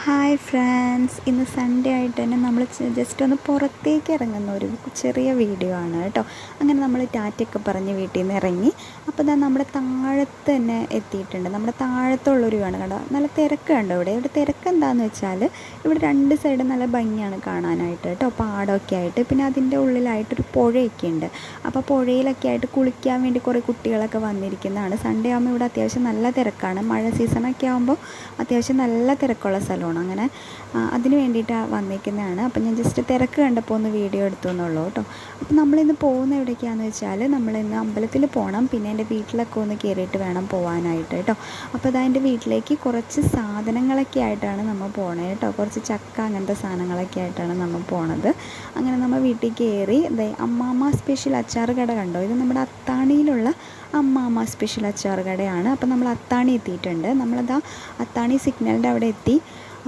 Hi friends, ഇന്ന് Sunday ആയിട്ട് തന്നെ നമ്മൾ ജസ്റ്റ് ഒന്ന് പുറത്തേക്ക് ഇറങ്ങുന്ന ഒരു ചെറിയ വീഡിയോ ആണ് കേട്ടോ. അങ്ങനെ നമ്മൾ ടാറ്റയൊക്കെ പറഞ്ഞ് വീട്ടിൽ നിന്ന് ഇറങ്ങി. അപ്പോൾ ഇതാ നമ്മുടെ താഴത്ത് തന്നെ എത്തിയിട്ടുണ്ട്. നമ്മുടെ താഴത്തുള്ളൊരു ആണ് കണ്ടോ, നല്ല തിരക്ക് കണ്ടോ. ഇവിടെ തിരക്ക് എന്താണെന്ന് വെച്ചാൽ ഇവിടെ രണ്ട് സൈഡും നല്ല ഭംഗിയാണ് കാണാനായിട്ട് കേട്ടോ, പാടമൊക്കെ ആയിട്ട്. പിന്നെ അതിൻ്റെ ഉള്ളിലായിട്ടൊരു പുഴയൊക്കെ ഉണ്ട്. അപ്പോൾ പുഴയിലൊക്കെ ആയിട്ട് കുളിക്കാൻ വേണ്ടി കുറേ കുട്ടികളൊക്കെ വന്നിരിക്കുന്നതാണ്. സൺഡേ ആകുമ്പോൾ ഇവിടെ അത്യാവശ്യം നല്ല തിരക്കാണ്. മഴ സീസണൊക്കെ ആകുമ്പോൾ അത്യാവശ്യം നല്ല തിരക്കുള്ള സ്ഥലമാണ്. അങ്ങനെ അതിന് വേണ്ടിയിട്ടാണ് വന്നിരിക്കുന്നതാണ്. അപ്പം ഞാൻ ജസ്റ്റ് തിരക്ക് കണ്ടപ്പോൾ ഒന്ന് വീഡിയോ എടുത്തു എന്നുള്ളൂ കേട്ടോ. അപ്പം നമ്മളിന്ന് പോകുന്ന എവിടേക്കാണെന്ന് വെച്ചാൽ നമ്മളിന്ന് അമ്പലത്തിൽ പോകണം. പിന്നെ എൻ്റെ വീട്ടിലൊക്കെ ഒന്ന് കയറിയിട്ട് വേണം പോകാനായിട്ട് കേട്ടോ. അപ്പോൾ അതാ എൻ്റെ വീട്ടിലേക്ക് കുറച്ച് സാധനങ്ങളൊക്കെ ആയിട്ടാണ് നമ്മൾ പോണത് കേട്ടോ. കുറച്ച് ചക്ക അങ്ങനത്തെ സാധനങ്ങളൊക്കെ ആയിട്ടാണ് നമ്മൾ പോണത്. അങ്ങനെ നമ്മൾ വീട്ടിൽ കയറി. അമ്മാമ്മ സ്പെഷ്യൽ അച്ചാർ കട കണ്ടോ, ഇത് നമ്മുടെ അത്താണിയിലുള്ള അമ്മാമ്മ സ്പെഷ്യൽ അച്ചാർ കടയാണ്. അപ്പോൾ നമ്മൾ അത്താണി എത്തിയിട്ടുണ്ട്. നമ്മളതാ അത്താണി സിഗ്നലിൻ്റെ അവിടെ എത്തി.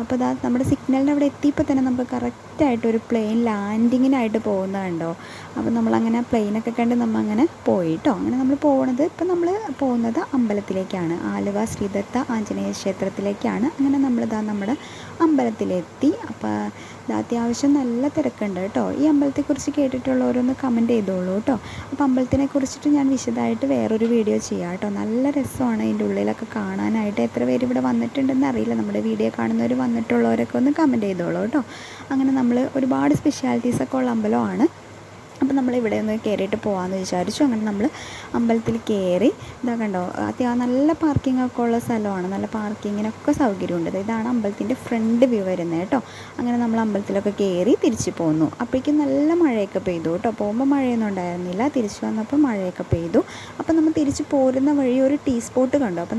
അപ്പോൾ ഇതാ നമ്മുടെ സിഗ്നലിൻ്റെ അവിടെ എത്തിയപ്പോൾ തന്നെ നമുക്ക് കറക്റ്റായിട്ടൊരു പ്ലെയിൻ ലാൻഡിങ്ങിനായിട്ട് പോകുന്നത് കണ്ടോ. അപ്പോൾ നമ്മളങ്ങനെ പ്ലെയിനൊക്കെ കണ്ട് നമ്മൾ അങ്ങനെ പോയിട്ടോ. അങ്ങനെ നമ്മൾ പോകുന്നത് ഇപ്പം നമ്മൾ പോകുന്നത് അമ്പലത്തിലേക്കാണ്, ആലുവ ശ്രീദത്ത ആഞ്ജനേയ ക്ഷേത്രത്തിലേക്കാണ്. അങ്ങനെ നമ്മളിതാ നമ്മുടെ അമ്പലത്തിലെത്തി. അപ്പോൾ അത്യാവശ്യം നല്ല തിരക്കുണ്ട് കേട്ടോ. ഈ അമ്പലത്തെക്കുറിച്ച് കേട്ടിട്ടുള്ളവരൊന്ന് കമൻറ്റ് ചെയ്തോളൂ കേട്ടോ. അപ്പോൾ അമ്പലത്തിനെ കുറിച്ചിട്ട് ഞാൻ വിശദമായിട്ട് വേറൊരു വീഡിയോ ചെയ്യാം കേട്ടോ. നല്ല രസമാണ് ഇതിൻ്റെ ഉള്ളിലൊക്കെ കാണാനായിട്ട്. എത്ര പേര് ഇവിടെ വന്നിട്ടുണ്ടെന്ന് അറിയില്ല, നമ്മുടെ വീഡിയോ കാണുന്നവർ വന്നിട്ടുള്ളവരൊക്കെ ഒന്ന് കമൻറ്റ് ചെയ്തോളൂ കേട്ടോ. അങ്ങനെ നമ്മൾ ഒരുപാട് സ്പെഷ്യാലിറ്റീസൊക്കെ ഉള്ള അമ്പലമാണ്. അപ്പോൾ നമ്മളിവിടെ ഒന്ന് കയറിയിട്ട് പോകാമെന്ന് വിചാരിച്ചു. അങ്ങനെ നമ്മൾ അമ്പലത്തിൽ കയറി. ഇതാ കണ്ടോ, നല്ല പാർക്കിംഗ് ഒക്കെ ഉള്ള സ്ഥലമാണ്. നല്ല പാർക്കിങ്ങിനൊക്കെ സൗകര്യമുണ്ട്. ഇതാണ് അമ്പലത്തിൻ്റെ ഫ്രണ്ട് വ്യൂ വരുന്നത് കേട്ടോ. അങ്ങനെ നമ്മൾ അമ്പലത്തിലൊക്കെ കയറി തിരിച്ച് പോന്നു. അപ്പോഴേക്കും നല്ല മഴയൊക്കെ പെയ്തു കേട്ടോ. പോകുമ്പോൾ മഴയൊന്നും ഉണ്ടായിരുന്നില്ല, തിരിച്ച് വന്നപ്പോൾ മഴയൊക്കെ പെയ്തു. അപ്പോൾ നമ്മൾ തിരിച്ച് പോരുന്ന വഴി ഒരു ടീ സ്പോട്ട് കണ്ടു. അപ്പോൾ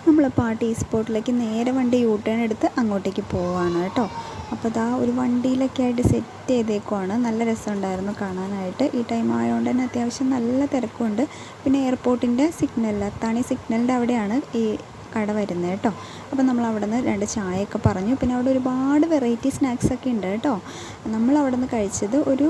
നമ്മളിപ്പോൾ ആ ടീ സ്പോട്ടിലേക്ക് നേരെ വണ്ടി യൂ ടേൺ എടുത്ത് അങ്ങോട്ടേക്ക് പോവുകയാണ് കേട്ടോ. അപ്പോൾ ഇതാ ഒരു വണ്ടിയിലൊക്കെ ആയിട്ട് സെറ്റ് ചെയ്തേക്കുവാണ്. നല്ല രസമുണ്ടായിരുന്നു കാണാനായിട്ട്. ഈ ടൈം ആയതുകൊണ്ട് തന്നെ അത്യാവശ്യം നല്ല തിരക്കുണ്ട്. പിന്നെ എയർപോർട്ടിൻ്റെ സിഗ്നലിൽ, അത്താണി സിഗ്നലിൻ്റെ അവിടെയാണ് ഈ കട വരുന്നത് കേട്ടോ. അപ്പോൾ നമ്മൾ അവിടെ നിന്ന് 2 ചായയൊക്കെ പറഞ്ഞു. പിന്നെ അവിടെ ഒരുപാട് വെറൈറ്റി സ്നാക്സൊക്കെ ഉണ്ട് കേട്ടോ. നമ്മൾ അവിടെ നിന്ന് കഴിച്ചത് ഒരു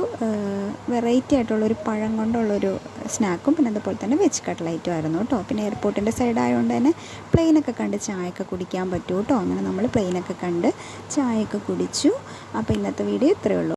വെറൈറ്റി ആയിട്ടുള്ളൊരു പഴം കൊണ്ടുള്ളൊരു സ്നാക്കും പിന്നെ അതുപോലെ തന്നെ വെജ് കട്ട്ലൈറ്റും ആയിരുന്നു കേട്ടോ. പിന്നെ എയർപോർട്ടിൻ്റെ സൈഡായതുകൊണ്ട് തന്നെ പ്ലെയിനൊക്കെ കണ്ട് ചായയൊക്കെ കുടിക്കാൻ പറ്റും കേട്ടോ. അങ്ങനെ നമ്മൾ പ്ലെയിനൊക്കെ കണ്ട് ചായയൊക്കെ കുടിച്ചു. അപ്പോൾ ഇന്നത്തെ വീഡിയോ ഇത്രയേ ഉള്ളൂ.